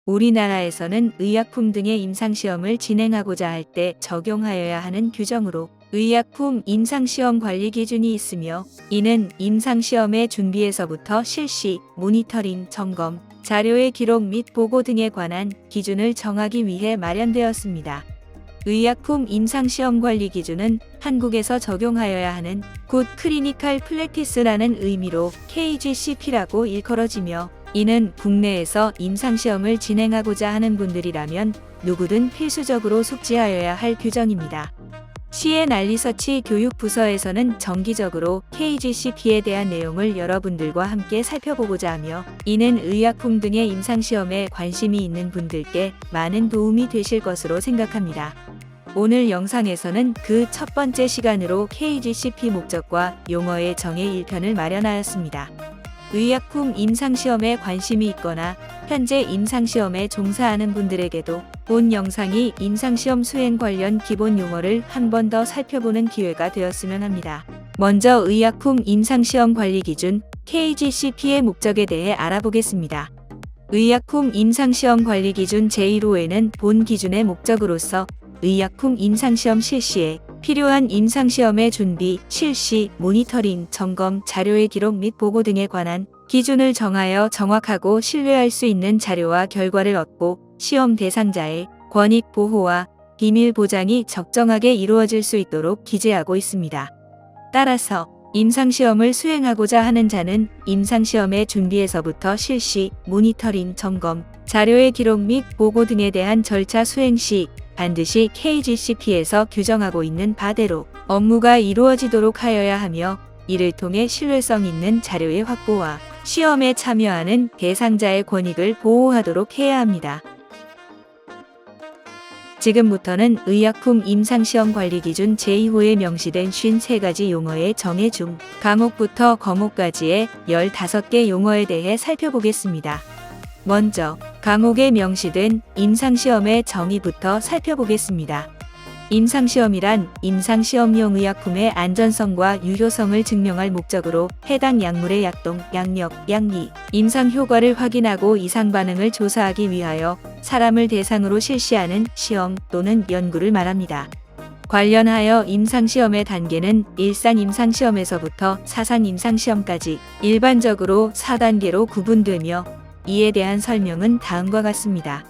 우리나라에서는 의약품 등의 임상시험을 진행하고자 할 때 적용하여야 하는 규정으로 의약품 임상시험 관리 기준이 있으며, 이는 임상시험의 준비에서부터 실시, 모니터링, 점검, 자료의 기록 및 보고 등에 관한 기준을 정하기 위해 마련되었습니다. 의약품 임상시험 관리 기준은 한국에서 적용하여야 하는 굿 클리니컬 프랙티스라는 의미로 KGCP라고 일컬어지며, 이는 국내에서 임상시험을 진행하고자 하는 분들이라면 누구든 필수적으로 숙지하여야 할 규정입니다. C&R 교육부서에서는 정기적으로 KGCP에 대한 내용을 여러분들과 함께 살펴보고자 하며, 이는 의약품 등의 임상시험에 관심이 있는 분들께 많은 도움이 되실 것으로 생각합니다. 오늘 영상에서는 그 첫 번째 시간으로 KGCP 목적과 용어의 정의 1편을 마련하였습니다. 의약품 임상시험에 관심이 있거나 현재 임상시험에 종사하는 분들에게도 본 영상이 임상시험 수행 관련 기본 용어를 한 번 더 살펴보는 기회가 되었으면 합니다. 먼저 의약품 임상시험 관리 기준 KGCP의 목적에 대해 알아보겠습니다. 의약품 임상시험 관리 기준 제1호에는 본 기준의 목적으로서 의약품 임상시험 실시에 필요한 임상시험의 준비, 실시, 모니터링, 점검, 자료의 기록 및 보고 등에 관한 기준을 정하여 정확하고 신뢰할 수 있는 자료와 결과를 얻고 시험 대상자의 권익 보호와 비밀 보장이 적정하게 이루어질 수 있도록 기재하고 있습니다. 따라서 임상시험을 수행하고자 하는 자는 임상시험의 준비에서부터 실시, 모니터링, 점검, 자료의 기록 및 보고 등에 대한 절차 수행 시 반드시 KGCP에서 규정하고 있는 바대로 업무가 이루어지도록 하여야 하며, 이를 통해 신뢰성 있는 자료의 확보와 시험에 참여하는 대상자의 권익을 보호하도록 해야 합니다. 지금부터는 의약품 임상시험 관리 기준 제2호에 명시된 53가지 용어의 정의 중 과목부터 거목까지의 15개 용어에 대해 살펴보겠습니다. 먼저 과목에 명시된 임상시험의 정의부터 살펴보겠습니다. 임상시험이란 임상시험용 의약품의 안전성과 유효성을 증명할 목적으로 해당 약물의 약동, 약력, 약리, 임상효과를 확인하고 이상반응을 조사하기 위하여 사람을 대상으로 실시하는 시험 또는 연구를 말합니다. 관련하여 임상시험의 단계는 일상 임상시험에서부터 사상 임상시험까지 일반적으로 4단계로 구분되며, 이에 대한 설명은 다음과 같습니다.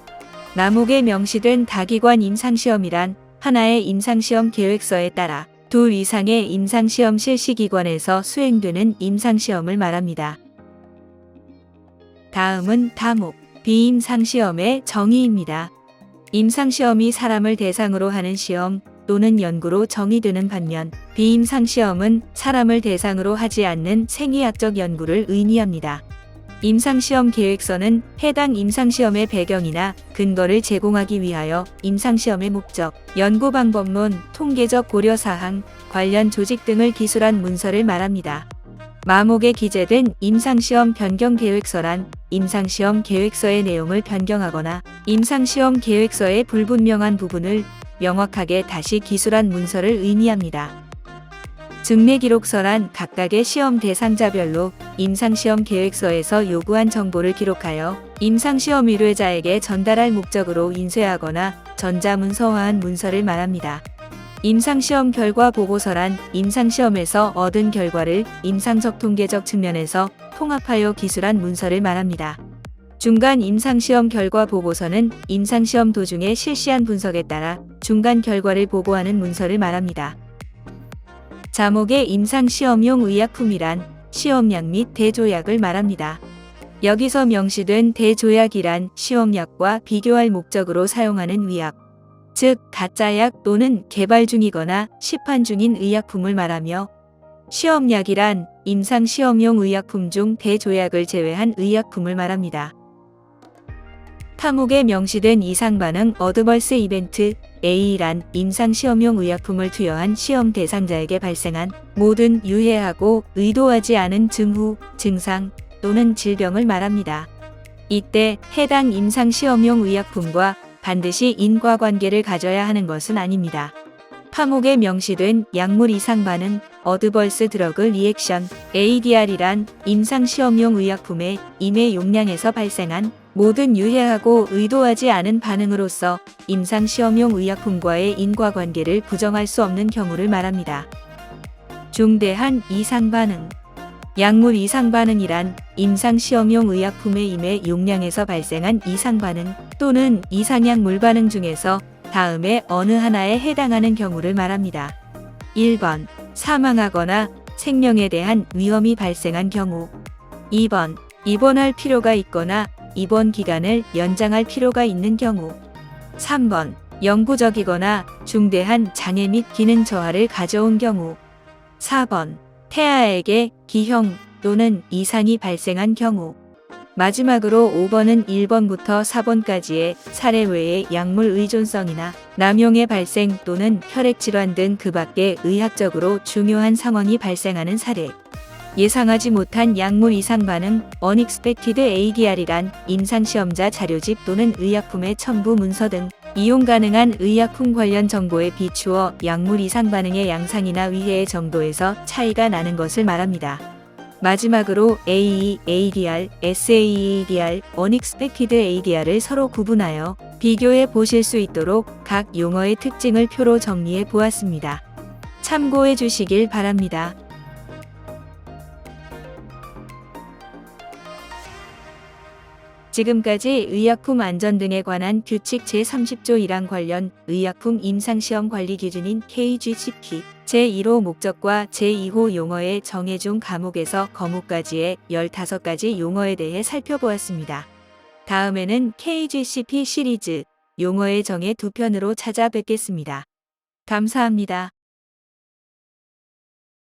과목에 명시된 다기관 임상시험이란 하나의 임상시험 계획서에 따라 2 이상의 임상시험 실시기관에서 수행되는 임상시험을 말합니다. 다음은 다목, 비임상시험의 정의입니다. 임상시험이 사람을 대상으로 하는 시험 또는 연구로 정의되는 반면, 비임상시험은 사람을 대상으로 하지 않는 생의학적 연구를 의미합니다. 임상시험 계획서는 해당 임상시험의 배경이나 근거를 제공하기 위하여 임상시험의 목적, 연구 방법론, 통계적 고려사항, 관련 조직 등을 기술한 문서를 말합니다. 마목에 기재된 임상시험 변경 계획서란 임상시험 계획서의 내용을 변경하거나 임상시험 계획서의 불분명한 부분을 명확하게 다시 기술한 문서를 의미합니다. 증례기록서란 각각의 시험 대상자별로 임상시험 계획서에서 요구한 정보를 기록하여 임상시험 의뢰자에게 전달할 목적으로 인쇄하거나 전자문서화한 문서를 말합니다. 임상시험 결과 보고서란 임상시험에서 얻은 결과를 임상적 통계적 측면에서 통합하여 기술한 문서를 말합니다. 중간 임상시험 결과 보고서는 임상시험 도중에 실시한 분석에 따라 중간 결과를 보고하는 문서를 말합니다. 자목의 임상시험용 의약품이란 시험약 및 대조약을 말합니다. 여기서 명시된 대조약이란 시험약과 비교할 목적으로 사용하는 의약, 즉 가짜약 또는 개발 중이거나 시판 중인 의약품을 말하며, 시험약이란 임상시험용 의약품 중 대조약을 제외한 의약품을 말합니다. 타목에 명시된 이상반응 어드버스 이벤트 A란 임상시험용 의약품을 투여한 시험 대상자에게 발생한 모든 유해하고 의도하지 않은 징후, 증상 또는 질병을 말합니다. 이때 해당 임상시험용 의약품과 반드시 인과관계를 가져야 하는 것은 아닙니다. 파목에 명시된 약물 이상반응 어드버스 드러그 리액션 ADR이란 임상시험용 의약품의 임해 용량에서 발생한 모든 유해하고 의도하지 않은 반응으로서 임상시험용 의약품과의 인과관계를 부정할 수 없는 경우를 말합니다. 중대한 이상반응. 약물 이상반응이란 임상시험용 의약품의 임의 용량에서 발생한 이상반응 또는 이상약물 반응 중에서 다음에 어느 하나에 해당하는 경우를 말합니다. 1번 사망하거나 생명에 대한 위험이 발생한 경우. 2번 입원할 필요가 있거나 입원 기간을 연장할 필요가 있는 경우. 3번 영구적이거나 중대한 장애 및 기능 저하를 가져온 경우. 4번 태아에게 기형 또는 이상이 발생한 경우. 마지막으로 5번은 1번부터 4번까지의 사례 외에 약물 의존성이나 남용의 발생 또는 혈액질환 등 그 밖에 의학적으로 중요한 상황이 발생하는 사례. 예상하지 못한 약물 이상 반응 (Unexpected ADR이란) 임상시험자 자료집 또는 의약품의 첨부 문서 등 이용 가능한 의약품 관련 정보에 비추어 약물 이상 반응의 양상이나 위해의 정도에서 차이가 나는 것을 말합니다. 마지막으로 AE, ADR, SAE-ADR, Unexpected ADR을 서로 구분하여 비교해 보실 수 있도록 각 용어의 특징을 표로 정리해 보았습니다. 참고해 주시길 바랍니다. 지금까지 의약품 안전 등에 관한 규칙 제30조 1항 관련 의약품 임상시험 관리 기준인 KGCP 제1호 목적과 제2호 용어의 정의 중 과목에서 거목까지의 15가지 용어에 대해 살펴보았습니다. 다음에는 KGCP 시리즈 용어의 정의 2편으로 찾아뵙겠습니다. 감사합니다.